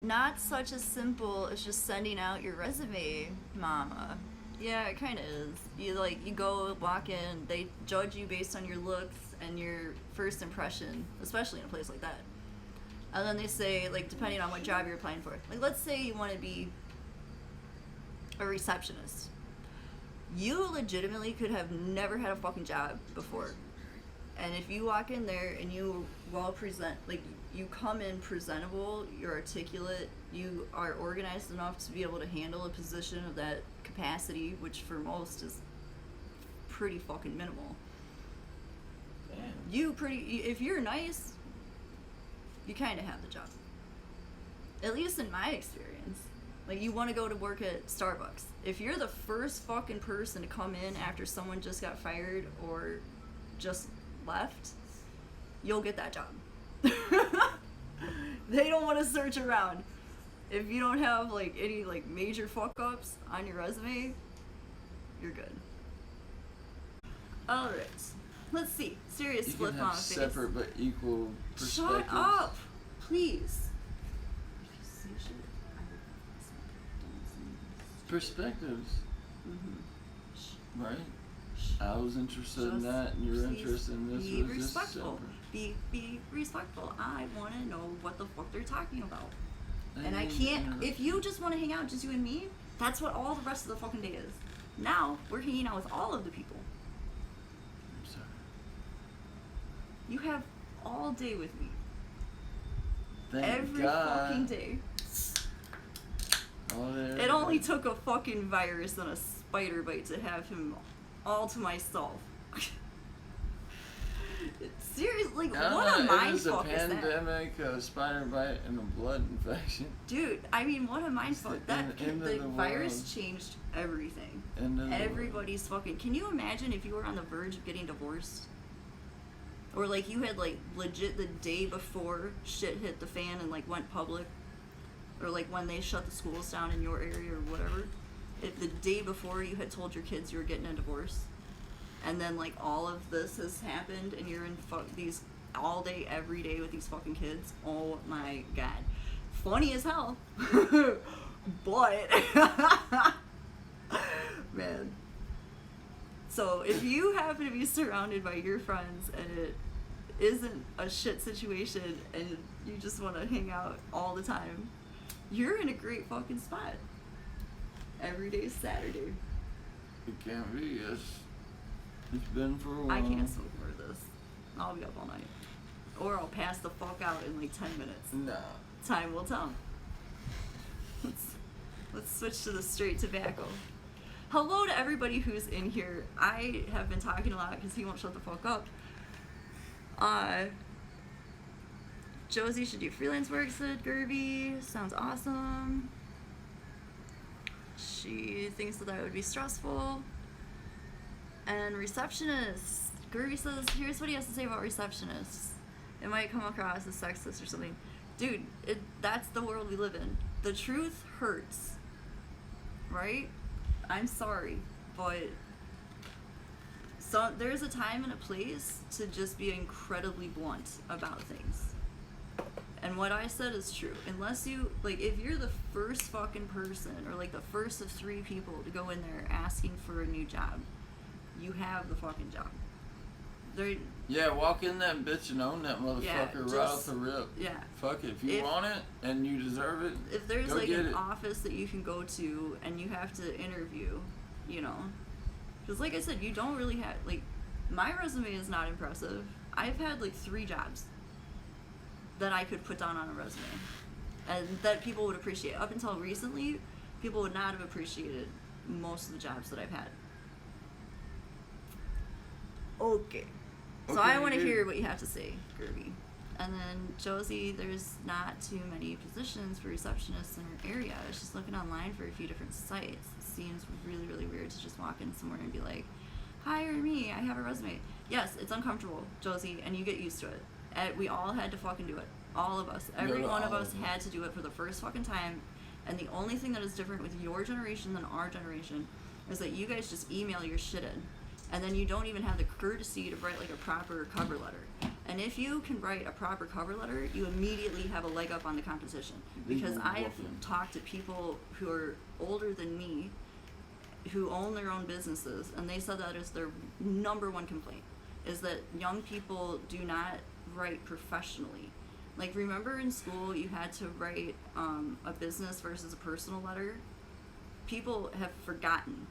Not such as simple as just sending out your resume, mama. Yeah, it kind of is. You go walk in, they judge you based on your looks and your first impression, especially in a place like that. And then they say, like, depending on what job you're applying for. Like, let's say you want to be a receptionist. You legitimately could have never had a fucking job before. And if you walk in there and you you come in presentable, you're articulate, you are organized enough to be able to handle a position of that capacity, which for most is pretty fucking minimal. Damn. If you're nice, you kind of have the job. At least in my experience. Like, you want to go to work at Starbucks. If you're the first fucking person to come in after someone just got fired or just left, you'll get that job. They don't want to search around. If you don't have like any like major fuck ups on your resume, you're good. All right, let's see. Serious flip on face. Separate but equal perspectives. Shut up, please. Perspectives. Mm-hmm. Right. I was interested in that, and you're interested in this. Be respectful. Be respectful. I want to know what the fuck they're talking about. And I can't. If you just want to hang out, just you and me, that's what all the rest of the fucking day is. Now we're hanging out with all of the people. I'm sorry. You have all day with me. Thank Every God. fucking day. It only took a fucking virus and a spider bite to have him all to myself. Seriously, what a mind fuck is that? It was a pandemic, a spider bite, and a blood infection. Dude, I mean, what a mind fuck. The virus changed everything. Everybody's fucking... Can you imagine if you were on the verge of getting divorced? Or like you had like legit the day before shit hit the fan and like went public? Or like when they shut the schools down in your area or whatever? If the day before you had told your kids you were getting a divorce, and then like all of this has happened and you're in these all day every day with these fucking kids, oh my god, funny as hell. But man, so if you happen to be surrounded by your friends and it isn't a shit situation and you just want to hang out all the time, you're in a great fucking spot. Every day's Saturday. It can't be. It's been for a while. I can't smoke more of this. I'll be up all night. Or I'll pass the fuck out in like 10 minutes. No. Time will tell. Let's switch to the straight tobacco. Hello to everybody who's in here. I have been talking a lot because he won't shut the fuck up. Josie should do freelance work, said Gerby. Sounds awesome. She thinks that would be stressful. And receptionists. Gerby says, here's what he has to say about receptionists. It might come across as sexist or something. Dude, that's the world we live in. The truth hurts. Right? I'm sorry, but so there's a time and a place to just be incredibly blunt about things. And what I said is true. Unless you, like, if you're the first fucking person, or like the first of 3 people to go in there asking for a new job, you have the fucking job. Yeah, walk in that bitch and own that motherfucker right off the rip. Yeah. Fuck it. If you want it and you deserve it, if there's go like get an it. office that you can go to and you have to interview, you know, because like I said, you don't really have, like, my resume is not impressive. I've had like 3 jobs that I could put down on a resume and that people would appreciate. Up until recently, people would not have appreciated most of the jobs that I've had. Okay. So I want to hear what you have to say, Gerby. And then Josie, there's not too many positions for receptionists in her area. I was just looking online for a few different sites. It seems really, really weird to just walk in somewhere and be like, hire me, I have a resume. Yes, it's uncomfortable, Josie, and you get used to it. We all had to fucking do it. All of us. Every one of us had to do it for the first fucking time. And the only thing that is different with your generation than our generation is that you guys just email your shit in. And then you don't even have the courtesy to write like a proper cover letter. And if you can write a proper cover letter, you immediately have a leg up on the competition. Because I have talked to people who are older than me who own their own businesses, and they said that is their number one complaint, is that young people do not write professionally. Like, remember in school you had to write a business versus a personal letter? People have forgotten.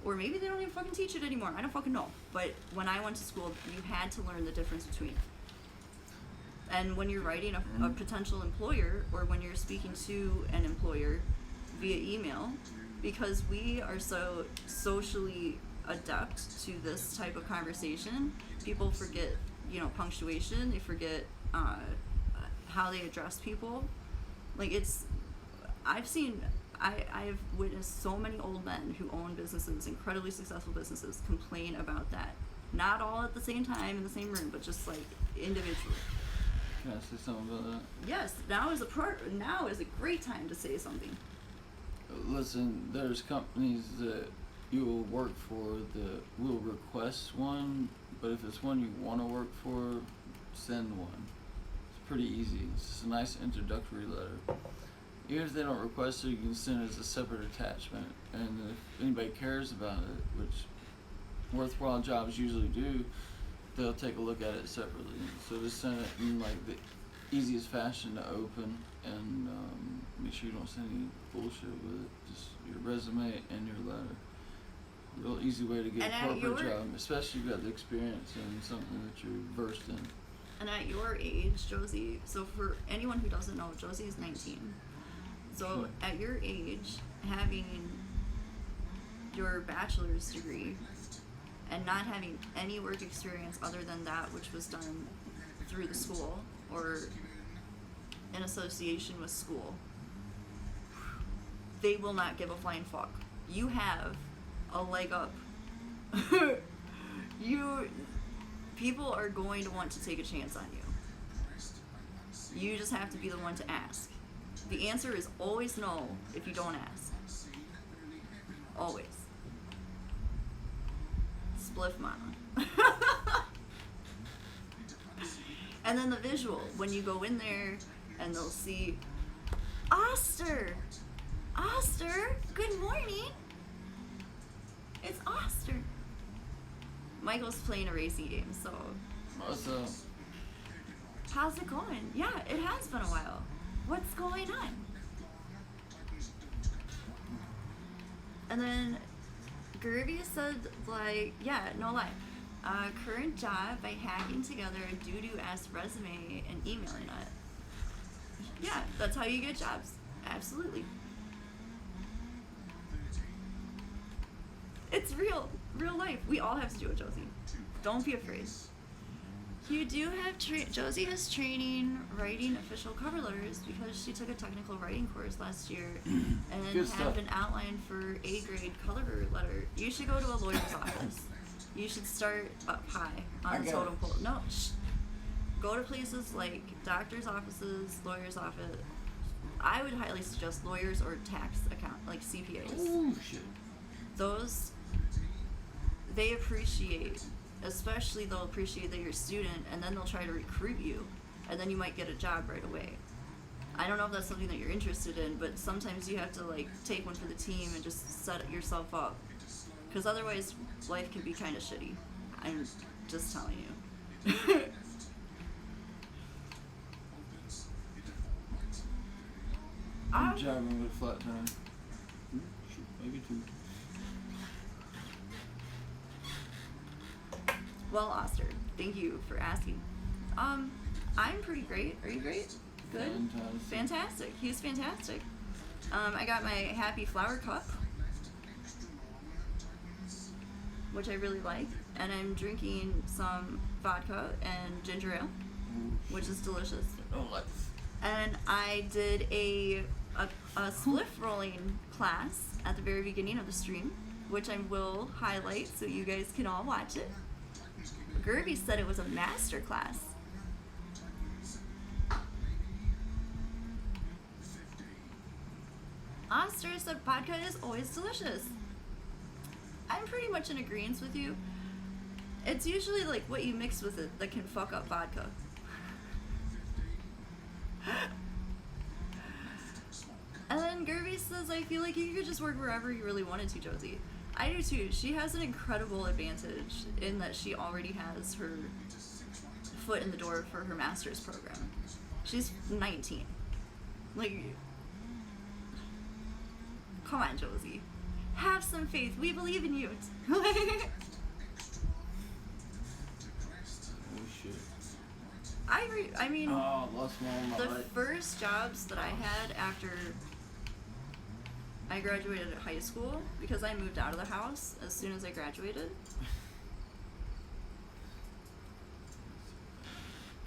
Or maybe they don't even fucking teach it anymore. I don't fucking know. But when I went to school, you had to learn the difference between. And when you're writing a potential employer, or when you're speaking to an employer via email, because we are so socially adept to this type of conversation, people forget, punctuation. They forget how they address people. Like, I've witnessed so many old men who own businesses, incredibly successful businesses, complain about that. Not all at the same time in the same room, but just like individually. Can I say something about that? Yes, now is a great time to say something. Listen, there's companies that you will work for that will request one, but if it's one you want to work for, send one. It's pretty easy. It's just a nice introductory letter. Even if they don't request it, you can send it as a separate attachment. And if anybody cares about it, which worthwhile jobs usually do, they'll take a look at it separately. So just send it in like the easiest fashion to open, and make sure you don't send any bullshit with it. Just your resume and your letter. Real easy way to get a corporate job, especially if you got the experience in something that you're versed in. And at your age, Josie, so for anyone who doesn't know, Josie is 19. So at your age, having your bachelor's degree and not having any work experience other than that which was done through the school or in association with school, they will not give a flying fuck. You have a leg up. People are going to want to take a chance on you. You just have to be the one to ask. The answer is always no if you don't ask. Always. Spliff mama. And then the visual, when you go in there and they'll see, Oster, good morning. It's Oster. Michael's playing a racing game, so. What's up? How's it going? Yeah, it has been a while. What's going on? And then Gervia said, like, yeah, no lie. Current job by hacking together a doo-doo-ass resume and emailing it. Yeah, that's how you get jobs. Absolutely. It's real life. We all have to do it, Josie. Don't be afraid. You do have Josie has training writing official cover letters because she took a technical writing course last year and have an outline for A grade cover letter. You should go to a lawyer's office. You should start up high on the totem pole. No, go to places like doctor's offices, lawyer's office. I would highly suggest lawyers or tax like CPAs. Oh shit. Those, they appreciate. Especially they'll appreciate that you're a student, and then they'll try to recruit you, and then you might get a job right away. I don't know if that's something that you're interested in, but sometimes you have to like take one for the team and just set yourself up, because otherwise life can be kind of shitty. I'm just telling you. I'm driving with a flat tire. Maybe two. Well, Oster, thank you for asking. I'm pretty great. Are you great? Good? Fantastic. He's fantastic. I got my happy flower cup, which I really like, and I'm drinking some vodka and ginger ale, which is delicious. Oh, like. And I did a spliff rolling class at the very beginning of the stream, which I will highlight so you guys can all watch it. Gerby said it was a master class. Oster said vodka is always delicious. I'm pretty much in agreement with you. It's usually like what you mix with it that can fuck up vodka. And then Gervie says, I feel like you could just work wherever you really wanted to, Josie. I do too. She has an incredible advantage in that she already has her foot in the door for her master's program. She's 19. Like, come on, Josie. Have some faith. We believe in you. Oh shit. I mean, Oh, I lost my the light. first jobs that I had after I graduated high school, because I moved out of the house as soon as I graduated,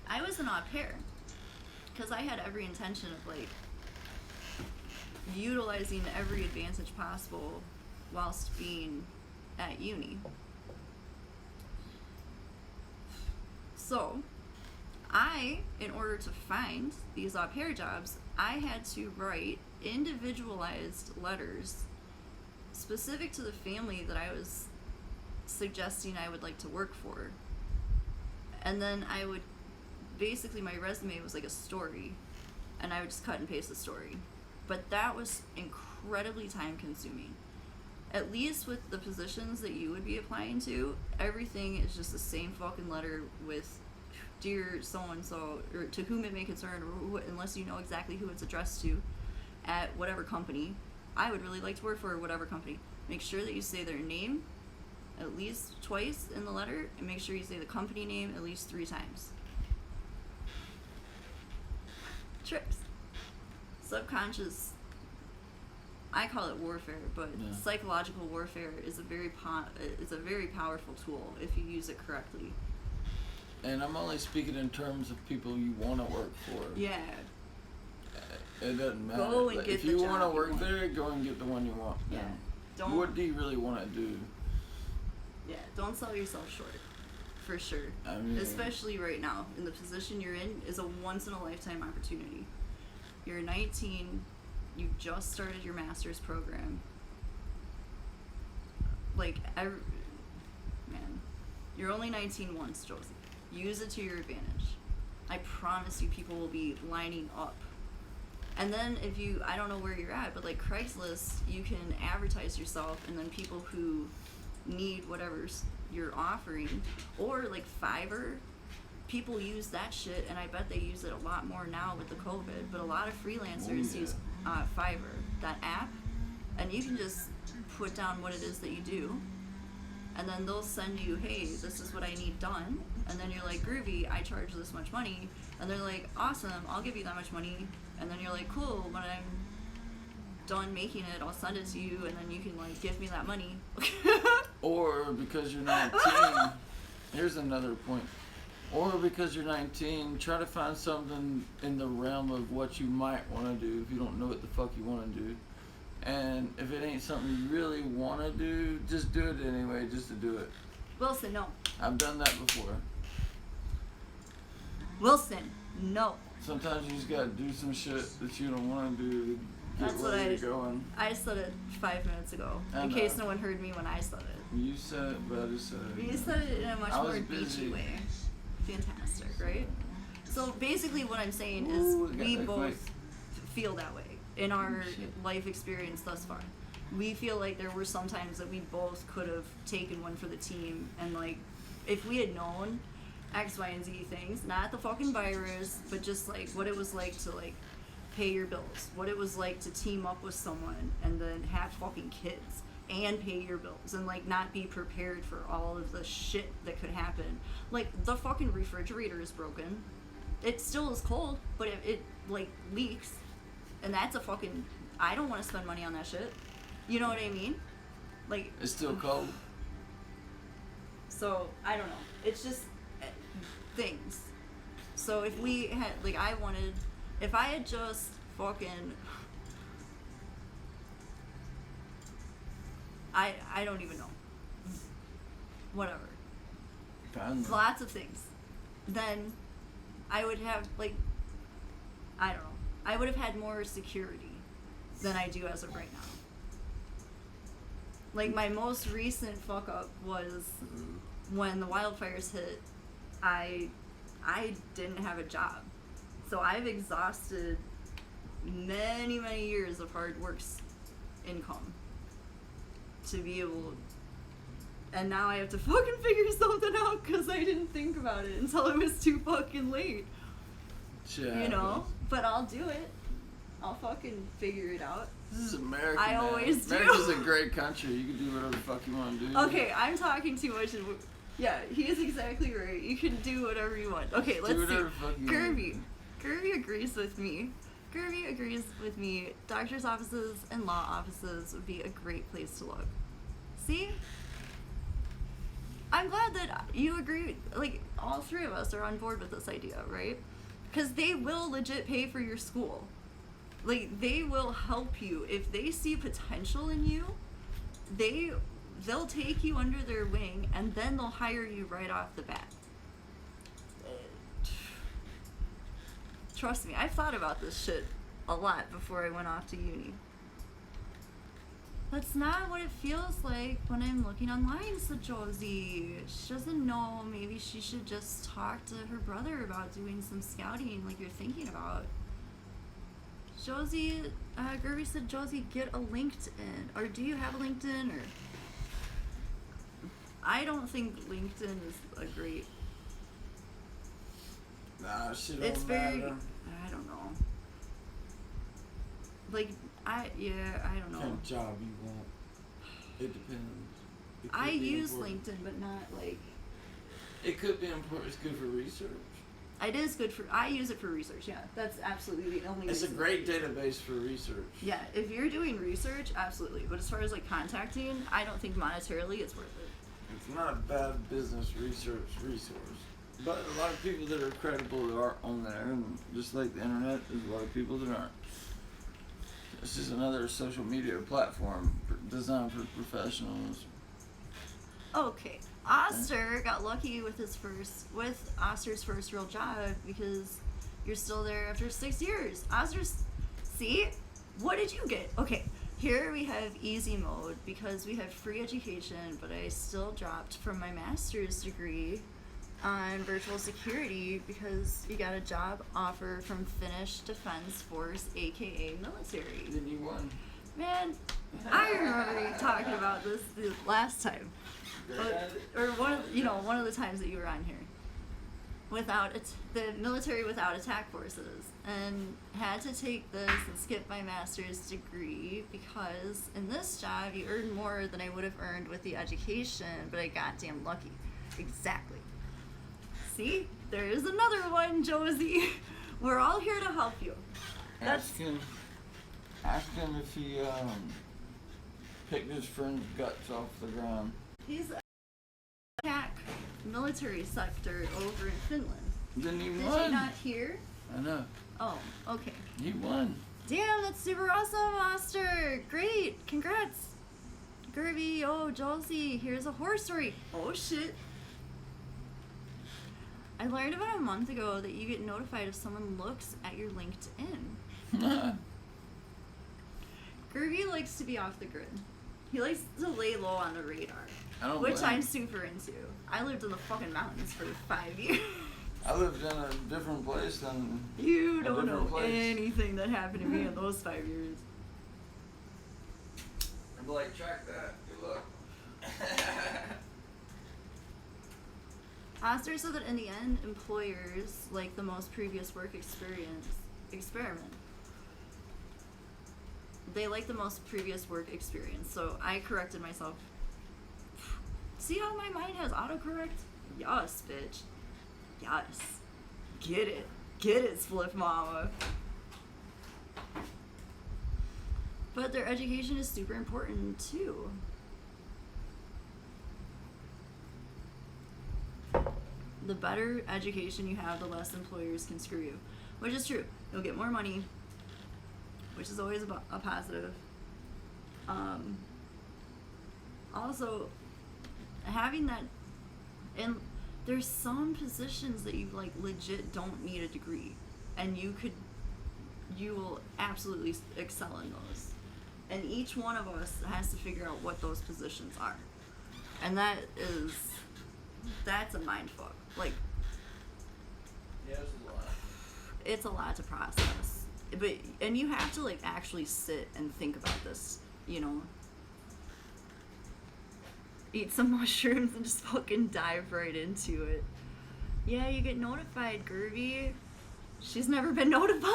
I was an au pair. Because I had every intention of, like, utilizing every advantage possible whilst being at uni. So, in order to find these au pair jobs, I had to write individualized letters specific to the family that I was suggesting I would like to work for. And then I would, basically my resume was like a story, and I would just cut and paste the story. But that was incredibly time consuming. At least with the positions that you would be applying to, everything is just the same fucking letter with dear so-and-so, or to whom it may concern, or who, unless you know exactly who it's addressed to, at whatever company. I would really like to work for whatever company. Make sure that you say their name at least twice in the letter, and make sure you say the company name at least 3 times. Trips. Subconscious, I call it warfare, but Yeah. psychological warfare is a very powerful tool if you use it correctly. And I'm only speaking in terms of people you want to work for. Yeah. It doesn't matter. Go and Like, get if the you job want to you work want. there, go and get the one you want. Yeah. Now, what do you really want to do? Yeah, don't sell yourself short. For sure. I mean, Especially right now, in the position you're in, is a once in a lifetime opportunity. You're 19, you just started your master's program. Like, man, you're only 19 once, Josie. Use it to your advantage. I promise you, people will be lining up. And then if you, I don't know where you're at, but like Craigslist, you can advertise yourself, and then people who need whatever you're offering, or like Fiverr, people use that shit, and I bet they use it a lot more now with the COVID, but a lot of freelancers use Fiverr, that app, and you can just put down what it is that you do, and then they'll send you, hey, this is what I need done, and then you're like, groovy, I charge this much money, and they're like, awesome, I'll give you that much money, and then you're like, cool, when I'm done making it, I'll send it to you, and then you can like give me that money. Or because you're 19, here's another point. Or because you're 19, try to find something in the realm of what you might want to do if you don't know what the fuck you want to do. And if it ain't something you really want to do, just do it anyway, just to do it. Wilson, no. I've done that before. Wilson, no. Sometimes you just gotta do some shit that you don't want to do to get That's where what you're going. I said it 5 minutes ago, I in know. case no one heard me when I said it. You said it, but I just said it. You again. said it in a much I was more busy. beachy way. Fantastic, right? So basically what I'm saying is Ooh, I got we that both quick. feel that way in our Shit. life experience thus far. We feel like there were some times that we both could have taken one for the team, and like if we had known X, Y, and Z things, not the fucking virus, but just like what it was like to like pay your bills, what it was like to team up with someone and then have fucking kids and pay your bills, and like not be prepared for all of the shit that could happen. Like the fucking refrigerator is broken. It still is cold, but it like leaks, and that's a fucking, I don't want to spend money on that shit. You know what I mean? Like, It's still cold. so I don't know. It's just things. So if we had, like, if I had just fucking, I don't even know. Whatever. Fine. Lots of things. Then I would have, like, I don't know. I would have had more security than I do as of right now. Like, my most recent fuck up was when the wildfires hit, I didn't have a job. So I've exhausted many, many years of hard work's income to be able, and now I have to fucking figure something out because I didn't think about it until it was too fucking late. Yeah, You know? But I'll do it. I'll fucking figure it out. This is America. I man. always do. America's a great country. You can do whatever the fuck you want to do. Okay, I'm talking too much. Yeah, he is exactly right. You can do whatever you want. Okay, let's do see. whatever the fuck you Kirby. want. Kirby agrees with me. Kirby agrees with me. Doctors' offices and law offices would be a great place to look. See? I'm glad that you agree. Like, all three of us are on board with this idea, right? Because they will legit pay for your school. Like, they will help you. If they see potential in you, they'll take you under their wing, and then they'll hire you right off the bat. Trust me, I've thought about this shit a lot before I went off to uni. That's not what it feels like when I'm looking online, said Josie. She doesn't know, maybe she should just talk to her brother about doing some scouting like you're thinking about. Josie, Gerby said, Josie, get a LinkedIn. Or do you have a LinkedIn? Or I don't think LinkedIn is a great. Nah, shit It's don't very. matter. I don't know. Like, I don't know. What kind of job you want? It depends. It could I be use important. LinkedIn, but not like. It could be important. It's good for research. It is good for. I use it for research. Yeah, that's absolutely the only. It's a reason. great database for research. Yeah, if you're doing research, absolutely. But as far as like contacting, I don't think monetarily it's worth it. It's not a bad business research resource. But a lot of people that are credible are on there, and just like the internet, there's a lot of people that aren't. It's just another social media platform designed for professionals. Okay, Oster got lucky with Oster's first real job because you're still there after 6 years. Oster's, see, what did you get? Okay, here we have easy mode because we have free education, but I still dropped from my master's degree on virtual security because you got a job offer from Finnish Defense Force, aka military. Then you won. Man, I remember you talking about this the last time. Or one of the times that you were on here, the military without attack forces, and had to take this and skip my master's degree because in this job you earn more than I would have earned with the education, but I got damn lucky. Exactly. See, there is another one, Josie. We're all here to help you. Ask him if he picked his friend's guts off the ground. He's attack military sector over in Finland. Then he Did won. you not hear? I know. Oh, okay. He won. Damn, that's super awesome, Oster. Great, congrats. Gerby, oh, Josie, here's a horror story. Oh, shit. I learned about a month ago that you get notified if someone looks at your LinkedIn. Gerby likes to be off the grid. He likes to lay low on the radar, which blame I'm him. super into. I lived in the fucking mountains for 5 years. I lived in a different place than You A don't know different place. anything that happened to me in those 5 years. I'm like, track that. Good luck. Oster said that in the end, employers like the most previous work experiment. They like the most previous work experience. So I corrected myself. See how my mind has autocorrect? Yes, bitch. Yes. Get it. Get it, Spliff Mama. But their education is super important too. The better education you have, the less employers can screw you. Which is true. You'll get more money, which is always a positive. Also, having that, and there's some positions that you like legit don't need a degree, and you will absolutely excel in those. And each one of us has to figure out what those positions are, and that is That's a mind fuck. Like, Yeah, it's a lot. it's a lot to process. And you have to, like, actually sit and think about this, you know? Eat some mushrooms and just fucking dive right into it. Yeah, you get notified, Gerby. She's never been notified.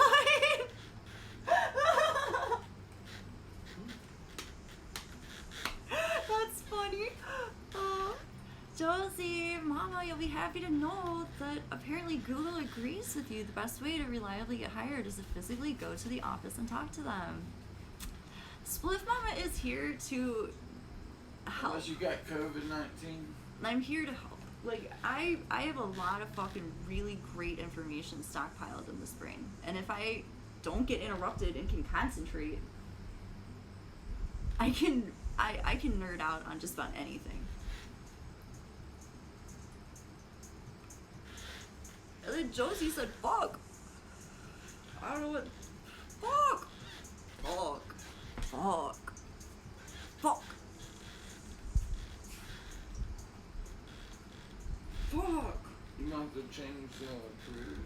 That's funny. Josie, Mama, you'll be happy to know that apparently Google agrees with you. The best way to reliably get hired is to physically go to the office and talk to them. Spliff Mama is here to help. Unless you got COVID-19. I'm here to help. Like, I have a lot of fucking really great information stockpiled in this brain. And if I don't get interrupted and can concentrate, I can nerd out on just about anything. And then Josie said, fuck. I don't know what. Fuck. Fuck. Fuck. Fuck. Fuck. You might have to change career.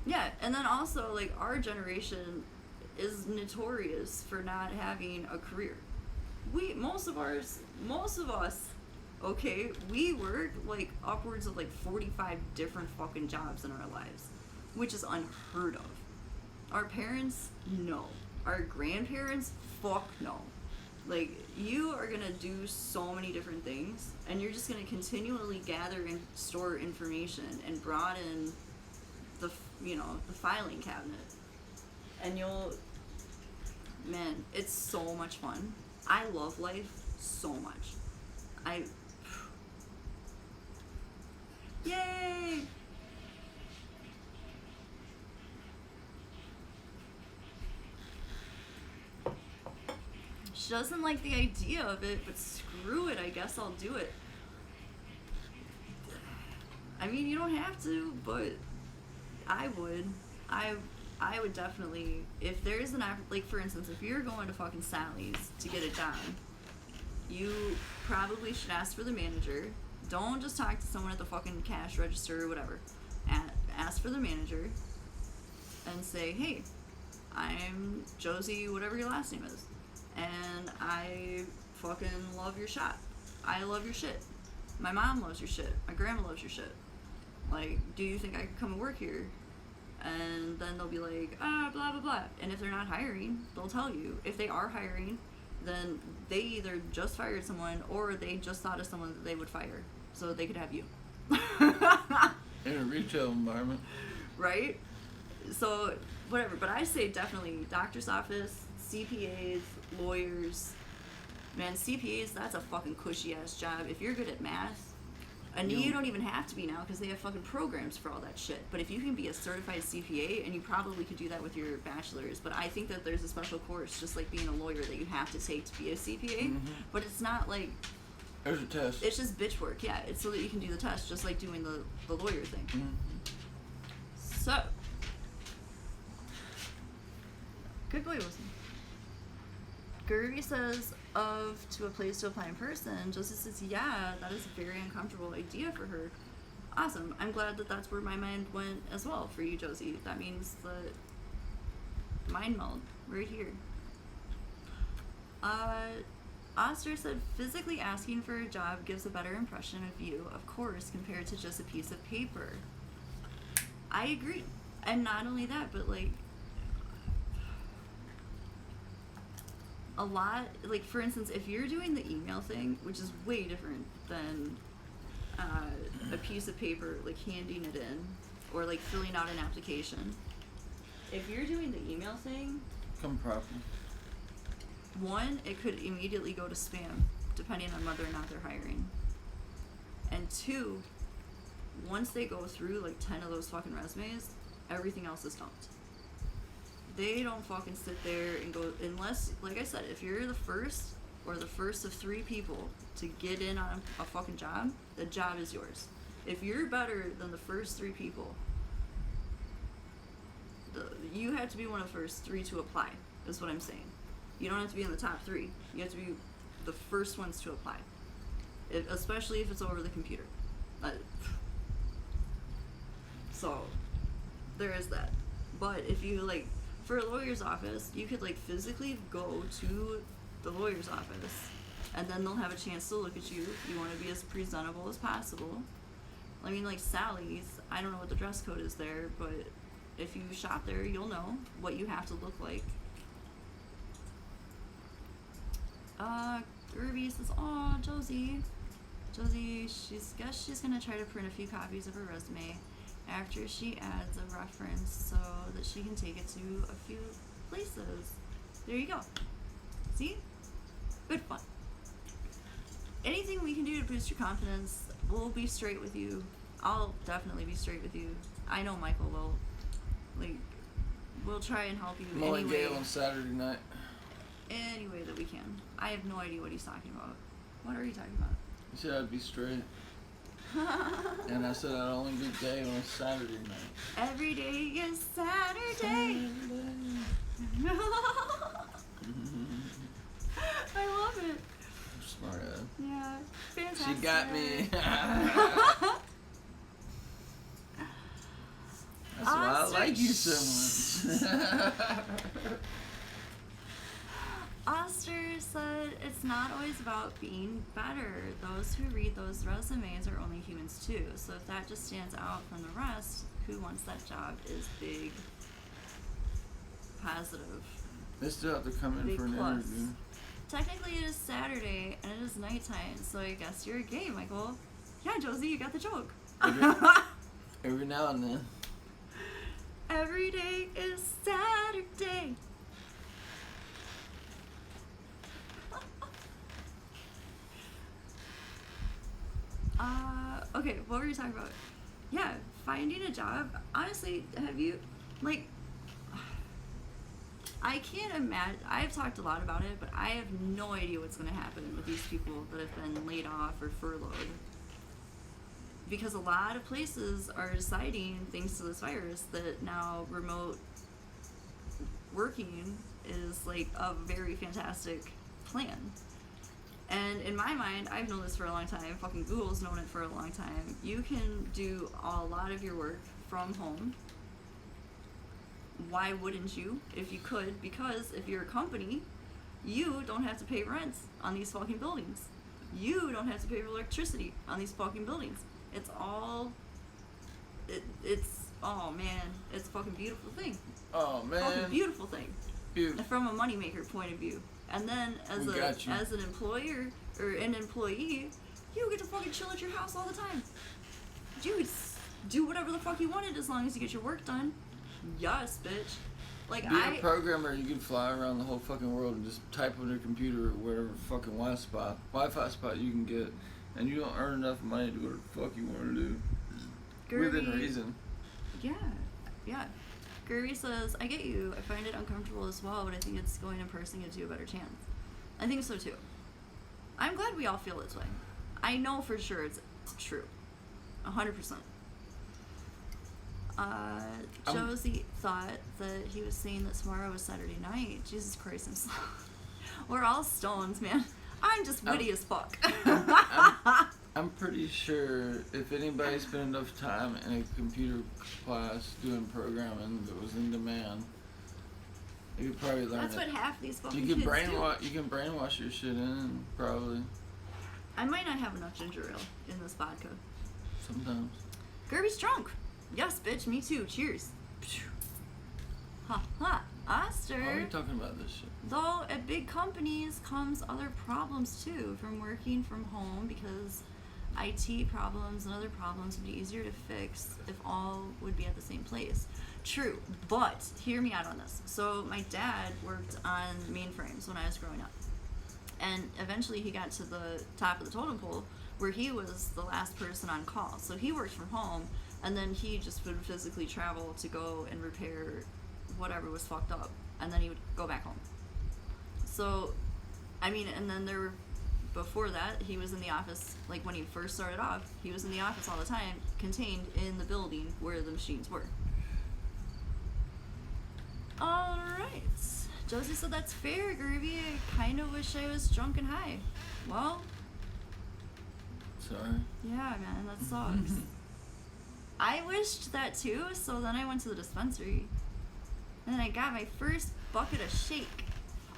Yeah, and then also, like, our generation is notorious for not having a career. Most of us, okay, we work, like, upwards of, like, 45 different fucking jobs in our lives, which is unheard of. Our parents, no. Our grandparents, fuck no. Like, you are gonna do so many different things, and you're just gonna continually gather and store information and broaden the filing cabinet. And man, it's so much fun. I love life so much. Yay! She doesn't like the idea of it, but screw it, I guess I'll do it. I mean, you don't have to, but I would. I would definitely, if there's an like, for instance, if you're going to fucking Sally's to get a job, you probably should ask for the manager. Don't just talk to someone at the fucking cash register or whatever. Ask for the manager and say, hey, I'm Josie, whatever your last name is, and I fucking love your shop. I love your shit. My mom loves your shit. My grandma loves your shit. Like, do you think I could come and work here? And then they'll be like, blah, blah, blah. And if they're not hiring, they'll tell you. If they are hiring, then they either just fired someone or they just thought of someone that they would fire so that they could have you. In a retail environment. Right? So, whatever. But I say definitely doctor's office, CPAs, lawyers. Man, CPAs, that's a fucking cushy-ass job. If you're good at math, and you don't even have to be now because they have fucking programs for all that shit. But if you can be a certified CPA, and you probably could do that with your bachelor's, but I think that there's a special course, just like being a lawyer, that you have to take to be a CPA. Mm-hmm. But it's not like... There's a test. It's just bitch work, yeah. It's so that you can do the test, just like doing the lawyer thing. Mm-hmm. So... Good boy, Wilson. Gerby says, to a place to apply in person. Josie says, yeah, that is a very uncomfortable idea for her. Awesome. I'm glad that that's where my mind went as well for you, Josie. That means the mind meld right here. Oster said, physically asking for a job gives a better impression of you, of course, compared to just a piece of paper. I agree. And not only that, but, like, a lot, like, for instance, if you're doing the email thing, which is way different than a piece of paper, like, handing it in, or, like, filling out an application. If you're doing the email thing... Come proper. One, it could immediately go to spam, depending on whether or not they're hiring. And two, once they go through, like, 10 of those fucking resumes, everything else is dumped. They don't fucking sit there and go, unless, like I said, if you're the first or the first of 3 people to get in on a fucking job, the job is yours. If you're better than the first 3 people, you have to be one of the first 3 to apply, is what I'm saying. You don't have to be in the top 3. You have to be the first ones to apply. especially if it's over the computer. So, there is that. But if you, like, for a lawyer's office, you could, like, physically go to the lawyer's office, and then they'll have a chance to look at you. You want to be as presentable as possible. I mean, like, Sally's, I don't know what the dress code is there, but if you shop there, you'll know what you have to look like. Ruby says, "Oh, Josie, she's gonna try to print a few copies of her resume after she adds a reference so that she can take it to a few places." There you go. See? Good fun. Anything we can do to boost your confidence, we'll be straight with you. I'll definitely be straight with you. I know Michael will. Like, we'll try and help you Mowing any way. Gale on Saturday night. Any way that we can. I have no idea what he's talking about. What are you talking about? He said I'd be straight. And I said I'd only be gay on Saturday night. Every day is Saturday. I love it. Smart ass. Yeah, fantastic. She got me. That's why I like you so much. Oster said, "It's not always about being better. Those who read those resumes are only humans too. So if that just stands out from the rest, who wants that job is big positive." They still have to come in Big for an plus. interview. Technically it is Saturday and it is nighttime, so I guess you're gay, Michael. Yeah, Josie, you got the joke. Every now and then. Every day is Saturday. Okay, what were you talking about? Yeah, finding a job. Honestly, have you, like, I can't imagine, I've talked a lot about it, but I have no idea what's going to happen with these people that have been laid off or furloughed. Because a lot of places are deciding, thanks to this virus, that now remote working is, like, a very fantastic plan. And in my mind, I've known this for a long time, fucking Google's known it for a long time, you can do a lot of your work from home. Why wouldn't you, if you could? Because if you're a company, you don't have to pay rent on these fucking buildings. You don't have to pay for electricity on these fucking buildings. It's all, it's, oh man, it's a fucking beautiful thing. Oh man. Fucking beautiful thing. Beautiful. From a moneymaker point of view. And then as an employer or an employee, you get to fucking chill at your house all the time. Dude, do whatever the fuck you wanted as long as you get your work done. Yes, bitch. Like, Be a programmer, you can fly around the whole fucking world and just type on your computer or whatever fucking Wi-Fi spot you can get, and you don't earn enough money to do what the fuck you want to do. Within reason. Yeah. Gerby says, "I get you. I find it uncomfortable as well, but I think it's going in person gives you a better chance." I think so too. I'm glad we all feel this way. I know for sure it's true. 100%. Josie thought that he was saying that tomorrow was Saturday night. Jesus Christ, I'm slow. We're all stones, man. I'm just witty as fuck. I'm pretty sure if anybody spent enough time in a computer class doing programming that was in demand, you could probably learn That's it. what half these fucking You can kids do. You can brainwash your shit in, probably. I might not have enough ginger ale in this vodka. Sometimes. Gerby's drunk. Yes, bitch, me too. Cheers. Ha ha. Oster. Why are we talking about this shit? Though at big companies comes other problems too from working from home, because IT problems and other problems would be easier to fix if all would be at the same place. True, but hear me out on this. So my dad worked on mainframes when I was growing up. And eventually he got to the top of the totem pole where he was the last person on call. So he worked from home, and then he just would physically travel to go and repair whatever was fucked up, and then he would go back home. So, I mean, and then before that, he was in the office, like when he first started off, he was in the office all the time, contained in the building where the machines were. Alright. Josie said, "That's fair, Groovy. I kind of wish I was drunk and high." Well, Sorry. Yeah, man, that sucks. I wished that too, so then I went to the dispensary. And I got my first bucket of shake.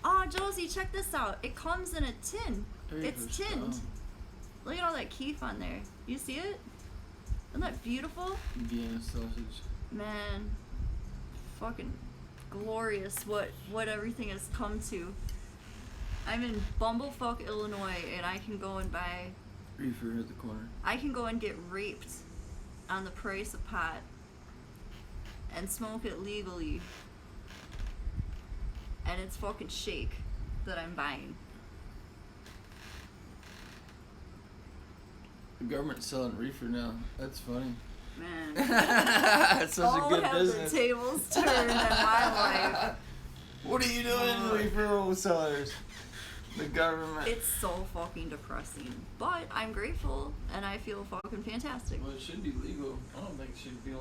Oh, Josie, check this out. It comes in a tin. It's tinned. Look at all that keef on there. You see it? Isn't that beautiful? Vienna sausage. Man, fucking glorious what everything has come to. I'm in Bumblefuck, Illinois, and I can go and buy... Reefer at the corner. I can go and get raped on the price of pot and smoke it legally. And it's fucking shake that I'm buying. The government's selling reefer now. That's funny. Man. It's such all a good have business. the tables turned in my life. What are you doing, reefer wholesalers? The government. It's so fucking depressing. But I'm grateful and I feel fucking fantastic. Well, it should be legal. I don't think it should be